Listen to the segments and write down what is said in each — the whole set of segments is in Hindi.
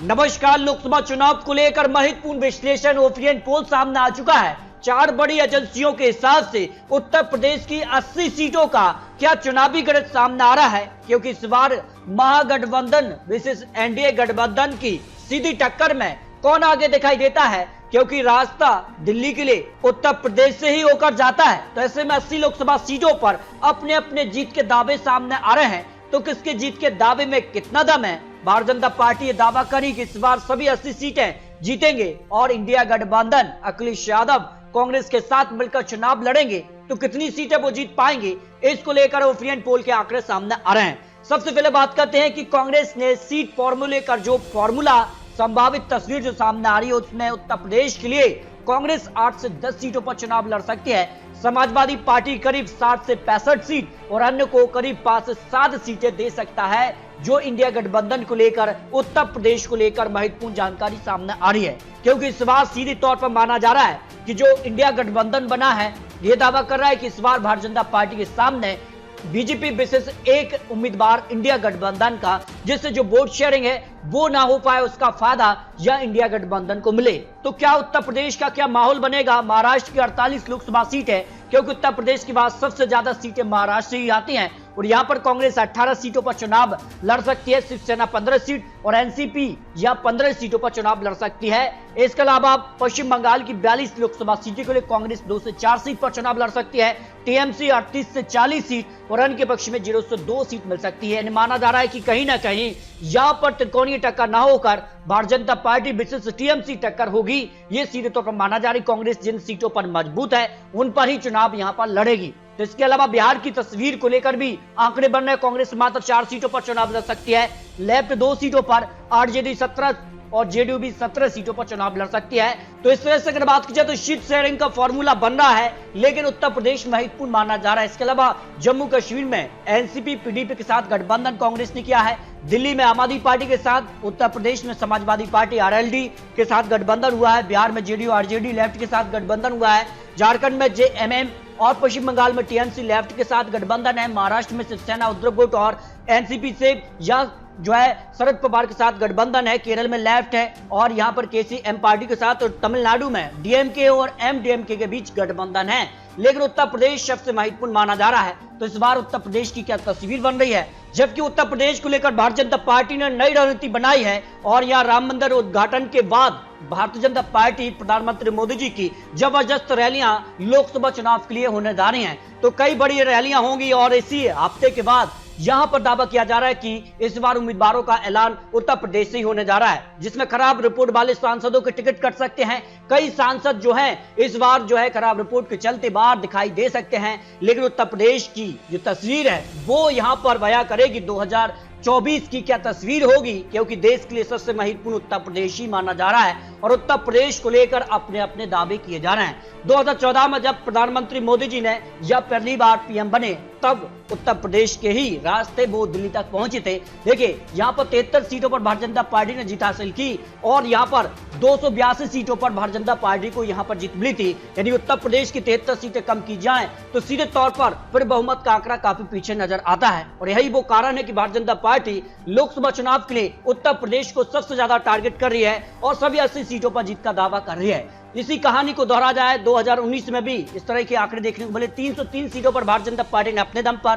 नमस्कार। लोकसभा चुनाव को लेकर महत्वपूर्ण विश्लेषण ओपिनियन पोल सामने आ चुका है। 4 बड़ी एजेंसियों के हिसाब से उत्तर प्रदेश की 80 सीटों का क्या चुनावी गणित सामने आ रहा है, क्योंकि इस बार महागठबंधन विशेष एनडीए गठबंधन की सीधी टक्कर में कौन आगे दिखाई देता है, क्योंकि रास्ता दिल्ली के लिए उत्तर प्रदेश से ही होकर जाता है। तो ऐसे में 80 लोकसभा सीटों पर अपने अपने जीत के दावे सामने आ रहे हैं। तो किसके जीत के दावे में कितना दम है? भारतीय जनता पार्टी ये दावा करी कि इस बार सभी 80 सीटें जीतेंगे और इंडिया गठबंधन अखिलेश यादव कांग्रेस के साथ मिलकर चुनाव लड़ेंगे। तो कितनी सीटें वो जीत पाएंगे, इसको लेकर ओपिनियन पोल के आंकड़े सामने आ रहे हैं। सबसे पहले बात करते हैं कि कांग्रेस ने सीट फॉर्मूले का जो फॉर्मूला संभावित तस्वीर जो सामने आ रही है, उसमें उत्तर प्रदेश के लिए कांग्रेस 8 से 10 सीटों पर चुनाव लड़ सकती है। समाजवादी पार्टी करीब 60 से 65 सीट और अन्य को करीब 5 से 7 सीटें दे सकता है। जो इंडिया गठबंधन को लेकर उत्तर प्रदेश को लेकर महत्वपूर्ण जानकारी सामने आ रही है, क्योंकि इस बार सीधे तौर पर माना जा रहा है कि जो इंडिया गठबंधन बना है यह दावा कर रहा है कि इस बार भारतीय जनता पार्टी के सामने बीजेपी विशेष एक उम्मीदवार इंडिया गठबंधन का, जिससे जो वोट शेयरिंग है वो ना हो पाए, उसका फायदा या इंडिया गठबंधन को मिले। तो क्या उत्तर प्रदेश का क्या माहौल बनेगा? महाराष्ट्र की 48 लोकसभा सीट है, क्योंकि उत्तर प्रदेश के बाद सबसे ज्यादा सीटें महाराष्ट्र से ही आती हैं और यहां पर कांग्रेस 18 सीटों पर चुनाव लड़ सकती है, शिवसेना 15 सीट और एनसीपी या 15 सीटों पर चुनाव लड़ सकती है। इसके अलावा पश्चिम बंगाल की 42 लोकसभा सीटों के लिए कांग्रेस 2 से 4 सीट पर चुनाव लड़ सकती है, टीएमसी 38 से 40 सीट और अन्य के पक्ष में 0 से 2 सीट मिल सकती है। माना जा रहा है कि कहीं ना कहीं यहां पर त्रिकोणीय टक्कर ना होकर भारतीय जनता पार्टी विशेष टीएमसी टक्कर होगी। ये सीधे तौर पर माना जा रही कांग्रेस जिन सीटों पर मजबूत है उन पर ही चुनाव यहां पर लड़ेगी। तो इसके अलावा बिहार की तस्वीर को लेकर भी आंकड़े बन रहे हैं। कांग्रेस मात्र 4 सीटों पर चुनाव लड़ सकती है, लेफ्ट 2 सीटों पर, आरजेडी 17 और जेडीयू भी 17 सीटों पर चुनाव लड़ सकती है। तो इस तरह से अगर बात की जाए तो सीट शेयरिंग का फॉर्मूला बन रहा है, लेकिन उत्तर प्रदेश महत्वपूर्ण माना जा रहा है। इसके अलावा जम्मू कश्मीर में एनसीपी पीडीपी के साथ गठबंधन कांग्रेस ने किया है, दिल्ली में आम आदमी पार्टी के साथ, उत्तर प्रदेश में समाजवादी पार्टी आरएलडी के साथ गठबंधन हुआ है, बिहार में जेडीयू आरजेडी लेफ्ट के साथ गठबंधन हुआ है, झारखंड में जेएमएम और पश्चिम बंगाल में टीएमसी लेफ्ट के साथ गठबंधन है, महाराष्ट्र में शिवसेना उद्धव गुट और एनसीपी से या जो है शरद पवार के साथ गठबंधन है, केरल में लेफ्ट है और यहां पर केसीएम पार्टी के साथ, और तमिलनाडु में डीएमके और एमडीएमके के बीच गठबंधन है। लेकिन उत्तर प्रदेश सबसे महत्वपूर्ण माना जा रहा है। तो इस बार उत्तर प्रदेश की क्या तस्वीर बन रही है? जबकि उत्तर प्रदेश को लेकर भारतीय जनता पार्टी ने नई रणनीति बनाई है और यहां राम मंदिर उद्घाटन के बाद भारतीय जनता पार्टी प्रधानमंत्री मोदी जी की जबरदस्त रैलियां लोकसभा चुनाव के लिए होने जा रही हैं। तो कई बड़ी रैलियां होंगी और इसी हफ्ते के बाद यहां पर दावा किया जा रहा है कि इस बार उम्मीदवारों का ऐलान उत्तर प्रदेश से ही होने जा रहा है, जिसमें खराब रिपोर्ट वाले सांसदों के टिकट कट सकते हैं। कई सांसद जो हैं इस बार जो है खराब रिपोर्ट के चलते बाहर दिखाई दे सकते हैं। लेकिन उत्तर प्रदेश की जो तस्वीर है वो यहां पर बयां करेगी 2024 की क्या तस्वीर होगी, क्योंकि देश के लिए सबसे महत्वपूर्ण उत्तर प्रदेश ही माना जा रहा है और उत्तर प्रदेश को लेकर अपने अपने दावे किए जा रहे हैं। 2014 में जब प्रधानमंत्री मोदी जी ने जब पहली बार पीएम बने तब उत्तर प्रदेश के ही रास्ते वो दिल्ली तक पहुंचे थे। देखिए यहाँ पर 73 सीटों पर भारतीय जनता पार्टी ने जीत हासिल की और यहाँ पर 282 सीटों पर भारतीय जनता पार्टी को यहाँ पर जीत मिली थी। यदि उत्तर प्रदेश की 73 सीटें कम की जाएं तो सीधे तौर पर फिर बहुमत का आंकड़ा काफी पीछे नजर आता है और यही वो कारण है कि भारतीय जनता पार्टी लोकसभा चुनाव के लिए उत्तर प्रदेश को सबसे ज्यादा टारगेट कर रही है और सभी 80 सीटों पर जीत का दावा कर रही है। इसी कहानी को दोहरा जाए 2019 में भी इस तरह के आंकड़े देखने को मिले। 303 सीटों पर भारतीय जनता पार्टी ने अपने दम पर,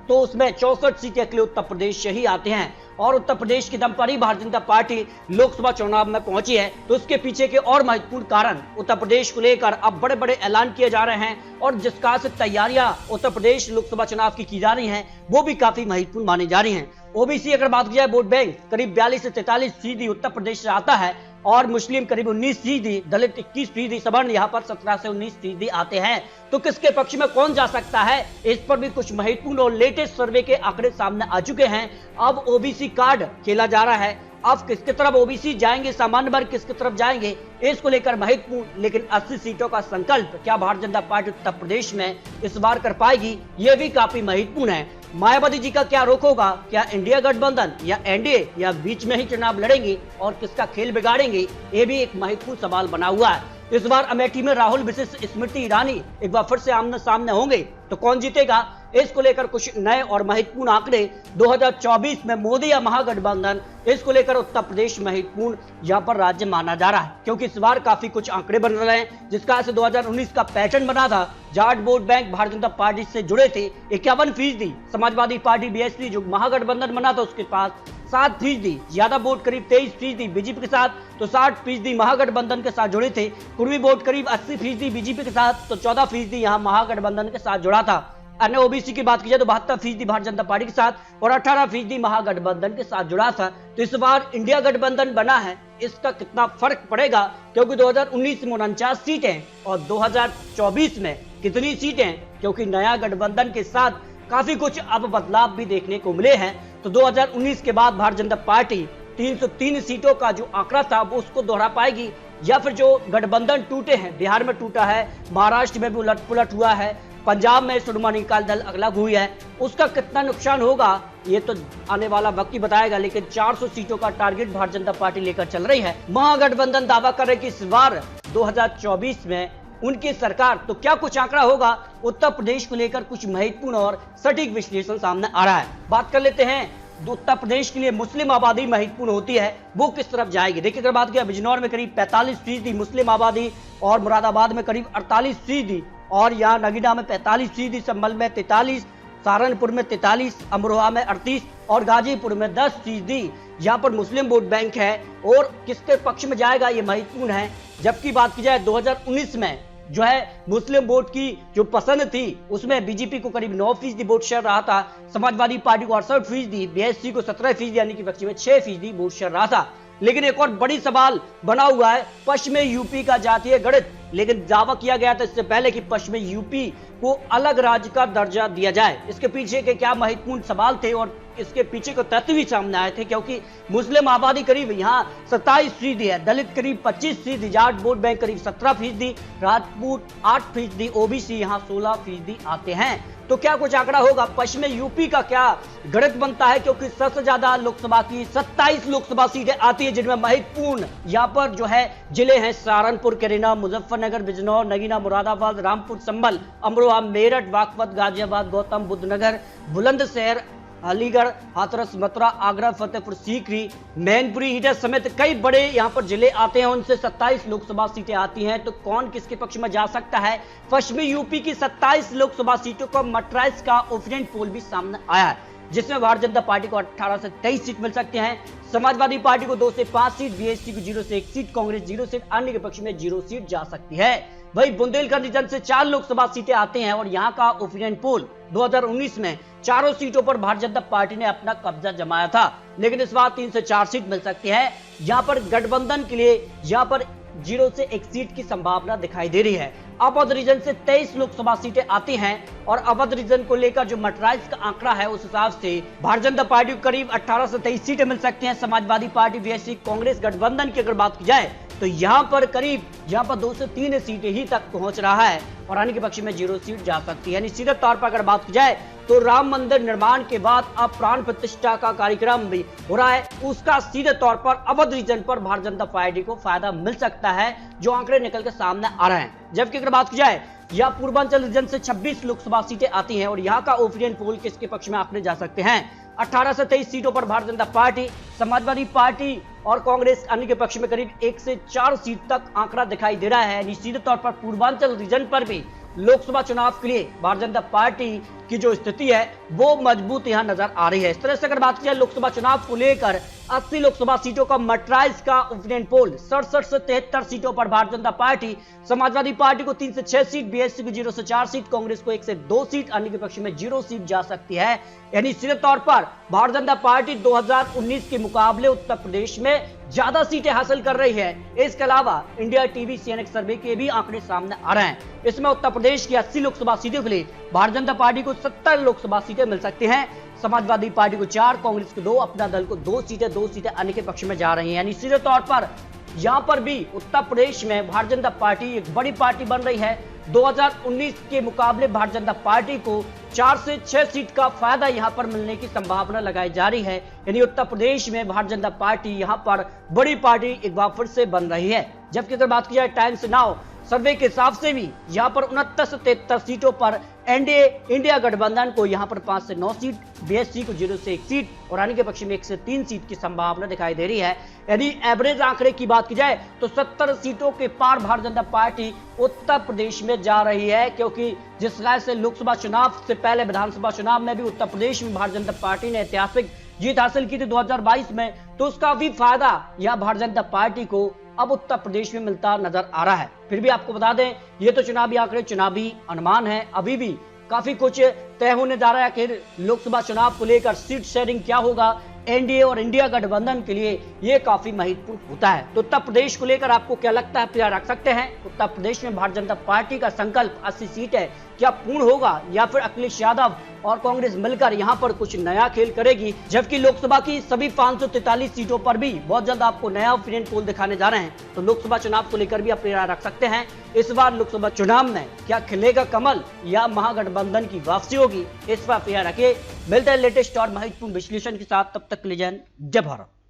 तो उसमें 64 सीटें अकेले उत्तर प्रदेश से ही आते हैं और उत्तर प्रदेश के दम पर ही भारतीय जनता पार्टी लोकसभा चुनाव में पहुंची है। तो उसके पीछे के और महत्वपूर्ण कारण उत्तर प्रदेश को लेकर अब बड़े बड़े ऐलान किए जा रहे हैं और जिस प्रकार से तैयारियां उत्तर प्रदेश लोकसभा चुनाव की जा रही हैं वो भी काफी महत्वपूर्ण मानी जा रही हैं। ओबीसी अगर बात की जाए, वोट बैंक करीब 42 से 43 फीसदी उत्तर प्रदेश से आता है और मुस्लिम करीब 19 फीसदी, दलित 21 फीसदी, सवर्ण यहाँ पर 17 से 19 फीसदी आते हैं। तो किसके पक्ष में कौन जा सकता है, इस पर भी कुछ महत्वपूर्ण और लेटेस्ट सर्वे के आंकड़े सामने आ चुके हैं। अब ओबीसी कार्ड खेला जा रहा है, अब किसकी तरफ ओबीसी जाएंगे, सामान्य वर्ग किसकी तरफ जाएंगे, इसको लेकर महत्वपूर्ण। लेकिन 80 सीटों का संकल्प क्या भारतीय जनता पार्टी उत्तर प्रदेश में इस बार कर पाएगी, यह भी काफी महत्वपूर्ण है। मायावती जी का क्या रोक होगा, क्या इंडिया गठबंधन या एनडीए या बीच में ही चुनाव लड़ेंगे और किसका खेल बिगाड़ेंगे, ये भी एक महत्वपूर्ण सवाल बना हुआ है। इस बार अमेठी में राहुल विशेष स्मृति ईरानी एक बार फिर से आमने सामने होंगे तो कौन जीतेगा, इसको लेकर कुछ नए और महत्वपूर्ण आंकड़े 2024 में मोदी या महागठबंधन, इसको लेकर उत्तर प्रदेश महत्वपूर्ण यहां पर राज्य माना जा रहा है, क्योंकि इस बार काफी कुछ आंकड़े बन रहे हैं, जिसका ऐसे 2019 का पैटर्न बना था। Jat vote bank Bharatiya Janata party से जुड़े थे 51%, समाजवादी पार्टी बीएसपी जो महागठबंधन बना था उसके पास 7%, ज्यादा वोट करीब 23% बीजेपी के साथ, तो 60% महागठबंधन के साथ जुड़े थे। पूर्वी वोट करीब 80% बीजेपी के साथ, तो 14% यहाँ महागठबंधन के साथ जुड़ा था। अन्य ओबीसी की बात की जाए तो 72% भारतीय जनता पार्टी के साथ और 18% महागठबंधन के साथ जुड़ा था। तो इस बार इंडिया गठबंधन बना है, इसका कितना फर्क पड़ेगा, क्योंकि 2019 में 49 सीटें और 2024 में कितनी सीटें, क्योंकि नया गठबंधन के साथ काफी कुछ अब बदलाव भी देखने को मिले हैं। तो 2019 के बाद भारतीय जनता पार्टी 303 सीटों का जो आंकड़ा था वो उसको दोहरा पाएगी, या फिर जो गठबंधन टूटे हैं, बिहार में टूटा है, महाराष्ट्र में भी उलट पुलट हुआ है, पंजाब में श्रोमणी अकाली दल अलग हुई है, उसका कितना नुकसान होगा ये तो आने वाला वक्त ही बताएगा। लेकिन 400 सीटों का टारगेट भारतीय जनता पार्टी लेकर चल रही है। महागठबंधन दावा कर रहे कि इस बार 2024 में उनकी सरकार, तो क्या कुछ आंकड़ा होगा उत्तर प्रदेश को लेकर, कुछ महत्वपूर्ण और सटीक विश्लेषण सामने आ रहा है। बात कर लेते हैं उत्तर प्रदेश के लिए मुस्लिम आबादी महत्वपूर्ण होती है, वो किस तरफ जाएगी। देखिए अगर बात किया बिजनौर में करीब 45% मुस्लिम आबादी और मुरादाबाद में करीब 48% और यहाँ नगीना में 45%, संभल में 43%, सहारनपुर में 43%, अमरोहा में 38% और गाजीपुर में 10% यहाँ पर मुस्लिम वोट बैंक है। और किसके पक्ष में जाएगा ये महत्वपूर्ण है। जबकि बात की जाए 2019 में जो है मुस्लिम वोट की जो पसंद थी उसमें बीजेपी को करीब 9% वोट शेयर रहा था, समाजवादी पार्टी को 68%, बीएसपी को 17%, यानी कि पक्ष में 6% वोट शेयर रहा था। लेकिन एक और बड़ी सवाल बना हुआ है पश्चिमी यूपी का जातीय गणित। लेकिन दावा किया गया था इससे पहले कि पश्चिमी यूपी को अलग राज्य का दर्जा दिया जाए। इसके पीछे के क्या महत्वपूर्ण सवाल थे और इसके पीछे के तथ्य भी सामने आए थे, क्योंकि मुस्लिम आबादी करीब यहाँ 27% है, दलित करीब 25%, जाट वोट बैंक करीब 17%, राजपूत 8%, ओबीसी यहाँ 16% आते हैं। तो क्या कुछ आंकड़ा होगा, पश्चिमी यूपी का क्या गणित बनता है, क्योंकि सबसे ज्यादा लोकसभा की 27 लोकसभा सीटें आती है, जिनमें महत्वपूर्ण यहाँ पर जो है जिले हैं सहारनपुर, कैरेना, मुजफ्फरनगर, बिजनौर, नगीना, मुरादाबाद, रामपुर, संभल, अमरोहा, मेरठ, बागपत, गाजियाबाद, गौतम बुद्ध नगर, बुलंदशहर, अलीगढ़, हाथरस, मथुरा, आगरा, फतेहपुर सीकरी, मैनपुरी, ईडर समेत कई बड़े यहाँ पर जिले आते हैं। उनसे 27 लोकसभा सीटें आती हैं। तो कौन किसके पक्ष में जा सकता है। पश्चिमी यूपी की 27 लोकसभा सीटों का मटराइज का ओपिनियन पोल भी सामने आया है, जिसमें भारतीय जनता पार्टी को 18 से 23 सीट मिल सकते हैं, समाजवादी पार्टी को 2 से 5 सीट, बीएसपी को 0 से 1 सीट, कांग्रेस 0 सीट, अन्य के पक्ष में 0 सीट जा सकती है। वही बुंदेलखंड रीजन से 4 लोकसभा सीटें आते हैं और यहाँ का ओपिनियन पोल 2019 में चारों सीटों पर भारतीय जनता पार्टी ने अपना कब्जा जमाया था, लेकिन इस बार 3 से 4 सीट मिल सकती है। यहाँ पर गठबंधन के लिए यहाँ पर 0 से 1 सीट की संभावना दिखाई दे रही है। अवध रीजन से 23 लोकसभा सीटें आती हैं और अवध रीजन को लेकर जो मटराइज का आंकड़ा है उस हिसाब से भारतीय जनता पार्टी को करीब 18 से 23 सीटें मिल सकती हैं। समाजवादी पार्टी, बीएसपी, कांग्रेस गठबंधन की अगर बात की जाए तो यहाँ पर करीब 2 से 3 सीटें ही तक पहुंच रहा है और अन्य के पक्ष में 0 सीट जा सकती है। निश्चित तौर पर अगर बात की जाए तो राम मंदिर निर्माण के बाद अब प्राण प्रतिष्ठा का कार्यक्रम भी हो रहा है, उसका सीधे तौर पर अवध रीजन पर भारतीय जनता पार्टी को फायदा मिल सकता है, जो आंकड़े निकल के सामने आ रहे हैं। जबकि अगर बात की जाए यहाँ पूर्वांचल रीजन से 26 लोकसभा सीटें आती हैं और यहाँ का ओपिनियन पोल किसके पक्ष में आंकड़े जा सकते हैं। 18 से 23 सीटों पर भारतीय जनता पार्टी, समाजवादी पार्टी और कांग्रेस अन्य के पक्ष में करीब 1 से 4 सीट तक आंकड़ा दिखाई दे रहा है। निश्चित तौर पर पूर्वांचल रीजन पर भी लोकसभा चुनाव के लिए भारतीय जनता पार्टी की जो स्थिति है वो मजबूत यहां नजर आ रही है। इस तरह से अगर बात की जाए लोकसभा चुनाव को लेकर 80 लोकसभा सीटों का मटराइज का ओपिनियन पोल 67 से 73 सीटों पर भारतीय जनता पार्टी, समाजवादी पार्टी को 3 से 6 सीट, बीएसपी को 0 से 4 सीट, कांग्रेस को 1 से 2 सीट, अन्य के पक्ष में 0 सीट जा सकती है। यानी सीधे तौर पर भारतीय जनता पार्टी 2019 के मुकाबले उत्तर प्रदेश में ज्यादा सीटें हासिल कर रही है। इसके अलावा इंडिया टीवी सीएनएक्स सर्वे के भी आंकड़े सामने आ रहे हैं। इसमें उत्तर प्रदेश की 80 लोकसभा सीटों के लिए भारतीय जनता पार्टी को 70 लोकसभा सीटें मिल सकती हैं, समाजवादी पार्टी को 4, कांग्रेस को 2, अपना दल को 2 सीटें अन्य के पक्ष में जा रही हैं। सीधे तौर पर यहां पर भी उत्तर प्रदेश में भारतीय जनता पार्टी एक बड़ी पार्टी बन रही है। 2019 के मुकाबले भारतीय जनता पार्टी को 4 से 6 सीट का फायदा यहां पर मिलने की संभावना लगाई जा रही है। यानी उत्तर प्रदेश में भारतीय जनता पार्टी यहां पर बड़ी पार्टी एक बार फिर से बन रही है। जबकि अगर बात की जाए टाइम्स नाउ सर्वे के हिसाब से भी यहाँ पर 69 से 73 सीटों पर एनडीए इंडिया गठबंधन को यहाँ पर 5 से 9 सीट, बीएसपी को 0 से 1 सीट और रानी के पक्ष में 1 से 3 सीट की संभावना दिखाई दे रही है। यदि एवरेज आंकड़े की बात की जाए तो 70 सीटों के पार भारतीय जनता पार्टी उत्तर प्रदेश में जा रही है, क्योंकि जिस तरह से लोकसभा चुनाव से पहले विधानसभा चुनाव में भी उत्तर प्रदेश में भारतीय जनता पार्टी ने ऐतिहासिक जीत हासिल की थी 2022 में, तो उसका भी फायदा यह भारतीय जनता पार्टी को अब उत्तर प्रदेश में मिलता नजर आ रहा है। फिर भी आपको बता दें, ये तो चुनावी आंकड़े, चुनावी अनुमान है, अभी भी काफी कुछ तय होने जा रहा है। आखिर लोकसभा चुनाव को लेकर सीट शेयरिंग क्या होगा एनडीए और इंडिया गठबंधन के लिए, ये काफी महत्वपूर्ण होता है। तो उत्तर प्रदेश को लेकर आपको क्या लगता है, आप रख सकते हैं उत्तर प्रदेश में भारतीय जनता पार्टी का संकल्प 80 सीट है, क्या पूर्ण होगा या फिर अखिलेश यादव और कांग्रेस मिलकर यहां पर कुछ नया खेल करेगी? जबकि लोकसभा की सभी 543 सीटों पर भी बहुत जल्द आपको नया ओपिनियन पोल दिखाने जा रहे हैं, तो लोकसभा चुनाव को लेकर भी अपनी राय रख सकते हैं। इस बार लोकसभा चुनाव में क्या खिलेगा कमल या महागठबंधन की वापसी होगी, इस पर रखिए। मिलते हैं लेटेस्ट और महत्वपूर्ण विश्लेषण के साथ, तब तक के लिए जय भारत।